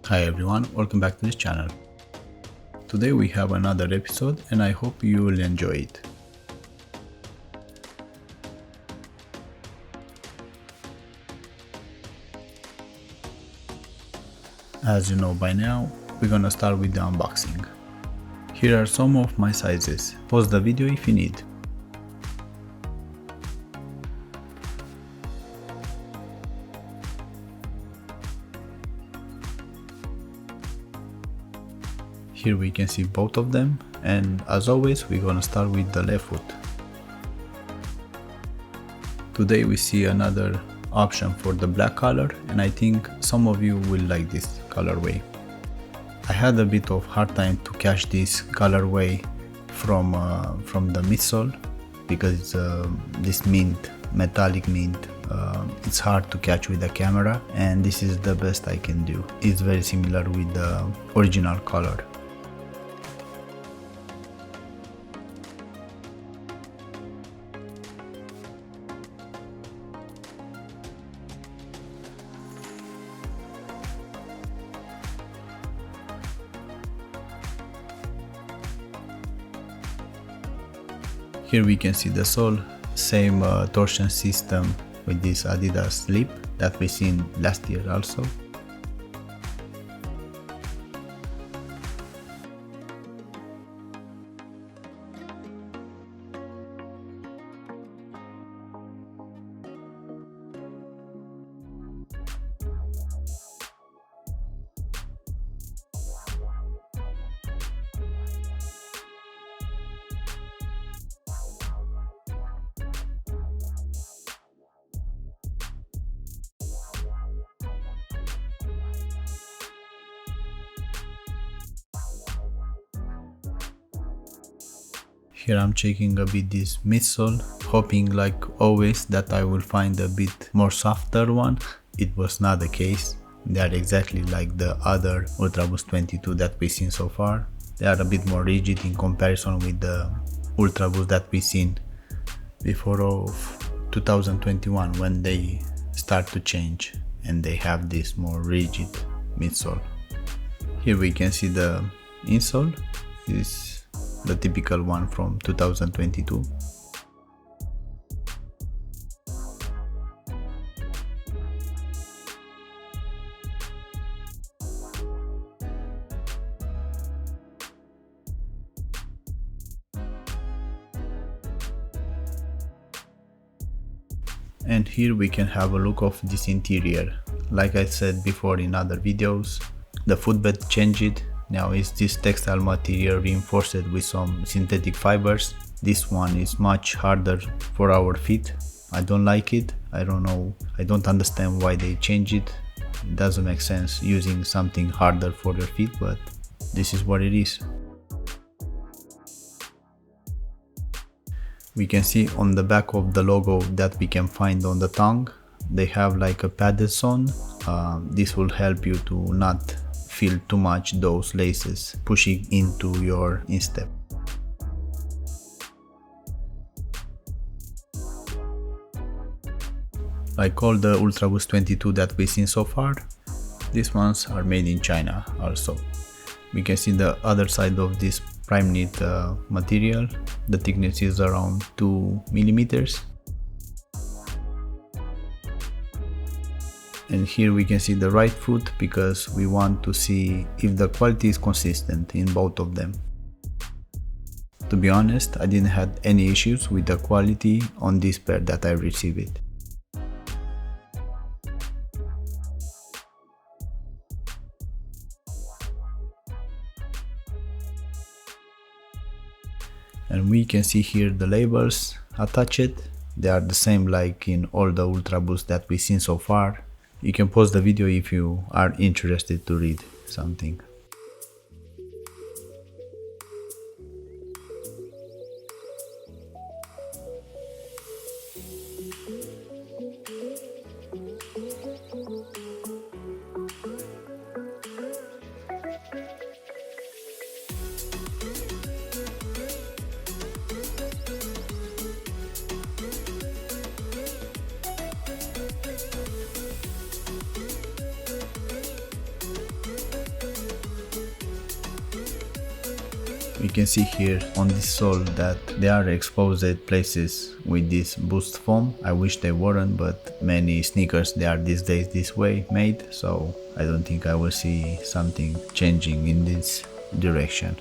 Hi everyone, welcome back to this channel. Today we have another episode and I hope you will enjoy it. As you know by now, we're gonna start with the unboxing. Here are some of my sizes. Pause the video if you need. Here we can see both of them, and as always we're gonna start with the left foot. Today we see another option for the black color, and I think some of you will like this colorway. I had a bit of hard time to catch this colorway from the midsole because this mint, metallic mint, it's hard to catch with the camera, and this is the best I can do. It's very similar with the original color. Here we can see the sole, same torsion system with this Adidas lip that we seen last year also. Here I'm checking a bit this midsole, hoping like always that I will find a bit more softer one. It was not the case. They are exactly like the other Ultraboost 22 that we've seen so far. They are a bit more rigid in comparison with the Ultraboost that we've seen before of 2021 when they start to change and they have this more rigid midsole. Here we can see the insole. This the typical one from 2022. And here we can have a look of this interior. Like I said before in other videos, the footbed changed. Now is this textile material reinforced with some synthetic fibers. This one is much harder for our feet. I don't like it. I don't know. I don't understand why they change it. It doesn't make sense using something harder for your feet, but this is what it is. We can see on the back of the logo that we can find on the tongue. They have like a padded zone. This will help you to not feel too much those laces pushing into your instep. Like all the Ultraboost 22 that we've seen so far, these ones are made in China also. We can see the other side of this prime knit material. The thickness is around 2 millimeters. And here we can see the right foot because we want to see if the quality is consistent in both of them. To be honest, I didn't have any issues with the quality on this pair that I received. And we can see here the labels attached. They are the same like in all the Ultraboost that we've seen so far. You can pause the video if you are interested to read something. We can see here on this sole that there are exposed places with this boost foam. I wish they weren't, but many sneakers they are these days this way made, so I don't think I will see something changing in this direction.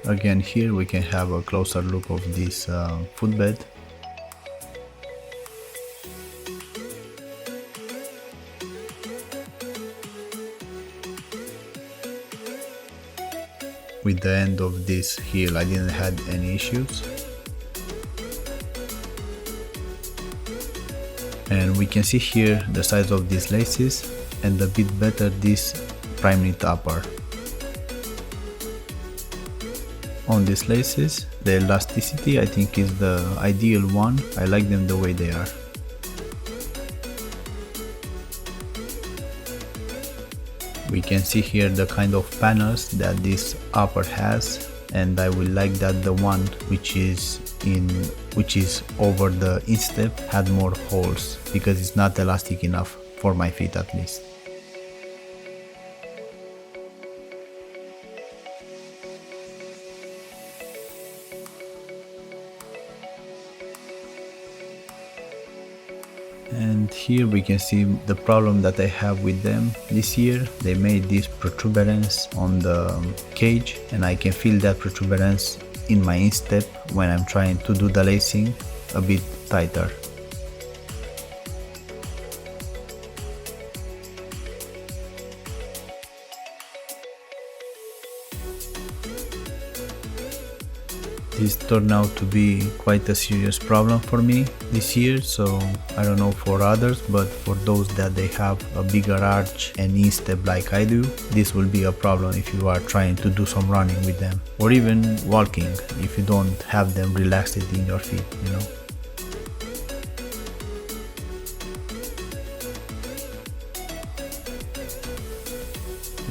Again, here we can have a closer look of this footbed. With the end of this heel I didn't have any issues. And we can see here the size of these laces and a bit better this prime knit upper. On these laces, the elasticity I think is the ideal one. I like them the way they are. We can see here the kind of panels that this upper has, and I will like that the one which is over the Instep had more holes, because it's not elastic enough for my feet at least. And here we can see the problem that I have with them this year. They made this protuberance on the cage, and I can feel that protuberance in my instep when I'm trying to do the lacing a bit tighter. This turned out to be quite a serious problem for me this year, so I don't know for others, but for those that they have a bigger arch and instep like I do, this will be a problem if you are trying to do some running with them, or even walking if you don't have them relaxed in your feet, you know.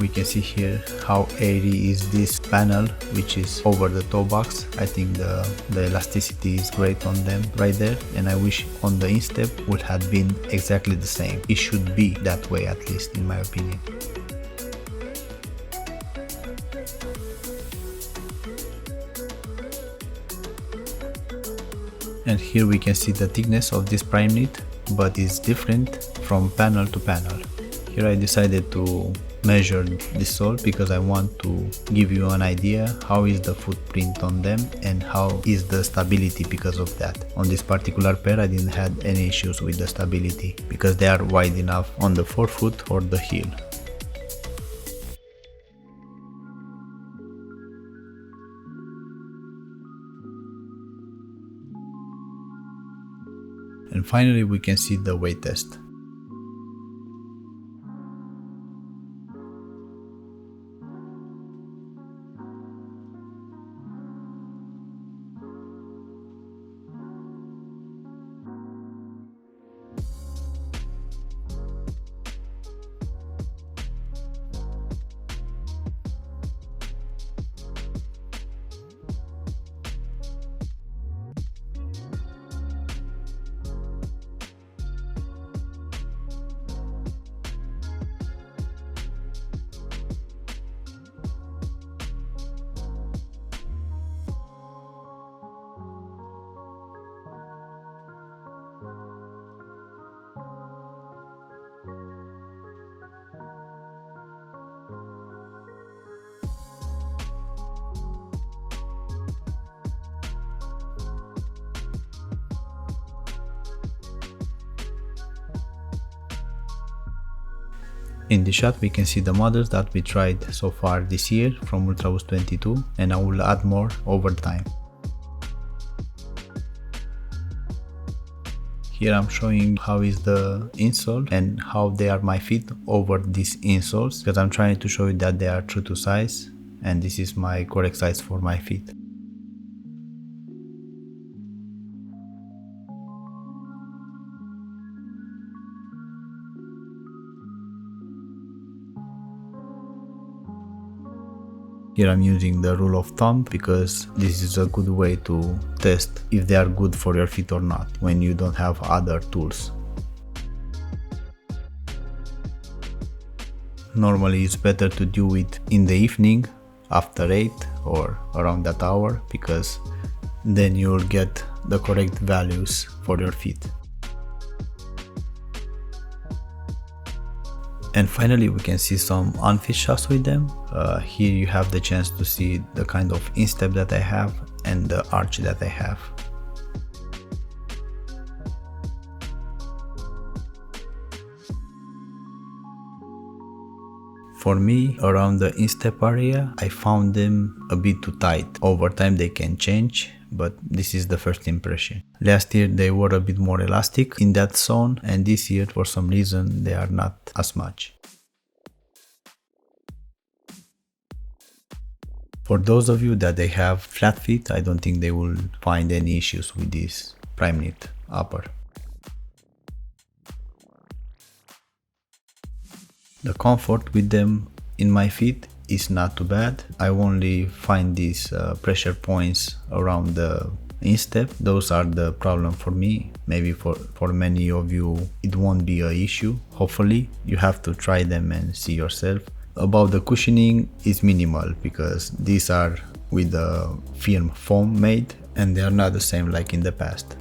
We can see here how airy is this panel, which is over the toe box. I think the elasticity is great on them right there, and I wish on the instep would have been exactly the same. It should be that way, at least in my opinion. And here we can see the thickness of this prime knit, but it's different from panel to panel. Here I decided to measure this sole because I want to give you an idea how is the footprint on them and how is the stability because of that. On this particular pair I didn't have any issues with the stability because they are wide enough on the forefoot or the heel. And finally we can see the weight test. In the shot we can see the models that we tried so far this year from Ultraboost 22, and I will add more over time. Here I'm showing how is the insole and how they are my feet over these insoles, because I'm trying to show you that they are true to size and this is my correct size for my feet. Here I'm using the rule of thumb because this is a good way to test if they are good for your feet or not when you don't have other tools. Normally it's better to do it in the evening after 8 or around that hour, because then you'll get the correct values for your feet. And finally we can see some unfit shots with them. Here you have the chance to see the kind of instep that I have and the arch that I have. For me, around the instep area, I found them a bit too tight. Over time they can change, but this is the first impression. Last year they were a bit more elastic in that zone, and this year for some reason they are not as much. For those of you that they have flat feet, I don't think they will find any issues with this prime knit upper. The comfort with them in my feet is not too bad. I only find these pressure points around the instep. Those are the problem for me. Maybe for many of you it won't be an issue. Hopefully you have to try them and see yourself. About the cushioning is minimal because these are with the firm foam made and they are not the same like in the past.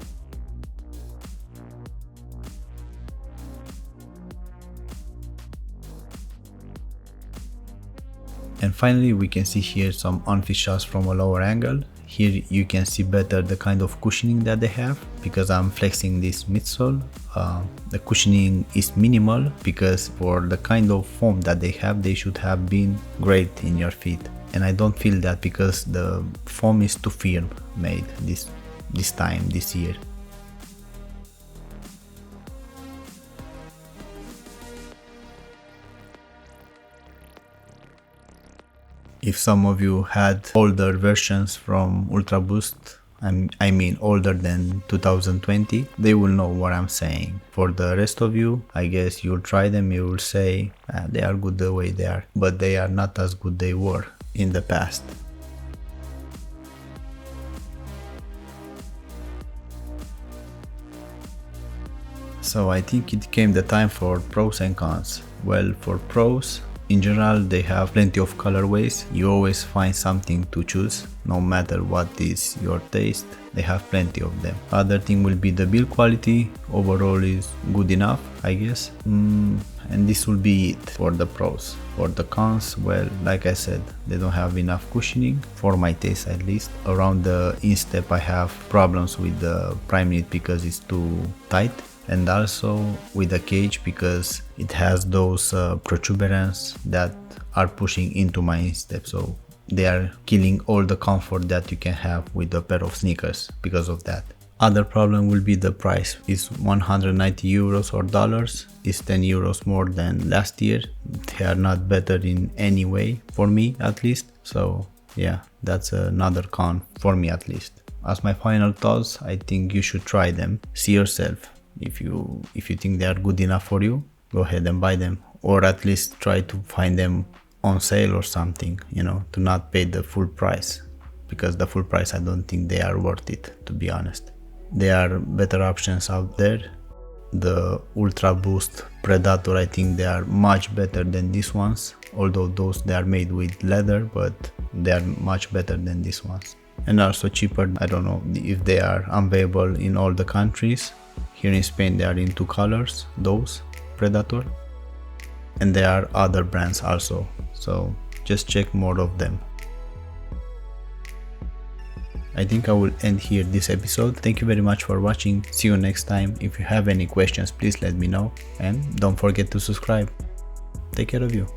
And finally we can see here some unfit shots from a lower angle. Here you can see better the kind of cushioning that they have because I'm flexing this midsole. The cushioning is minimal because for the kind of foam that they have, they should have been great in your feet. And I don't feel that because the foam is too firm made this year. If some of you had older versions from Ultraboost, I mean older than 2020, they will know what I'm saying. For the rest of you, I guess you'll try them, you will say they are good the way they are, but they are not as good they were in the past. So I think it came the time for pros and cons. Well, for pros, in general, they have plenty of colorways. You always find something to choose, no matter what is your taste. They have plenty of them. Other thing will be the build quality. Overall is good enough, I guess. And this will be it for the pros. For the cons, well, like I said, they don't have enough cushioning, for my taste at least. Around the instep I have problems with the prime knit because it's too tight. And also with the cage because it has those protuberance that are pushing into my instep, so they are killing all the comfort that you can have with a pair of sneakers because of that. Other problem will be the price. It's 190 euros or dollars. It's 10 euros more than last year. They are not better in any way, for me at least. So yeah, that's another con for me at least. As my final thoughts, I think you should try them, see yourself. If you think they are good enough for you, go ahead and buy them, or at least try to find them on sale or something, you know, to not pay the full price, because the full price I don't think they are worth it, to be honest. There are better options out there. The Ultraboost Predator, I think they are much better than these ones, although those they are made with leather, but they are much better than these ones. And also cheaper. I don't know if they are available in all the countries. Here in Spain they are in 2 colors, those Predator, and there are other brands also, so just check more of them. I think I will end here this episode. Thank you very much for watching. See you next time. If you have any questions, please let me know, and don't forget to subscribe. Take care of you.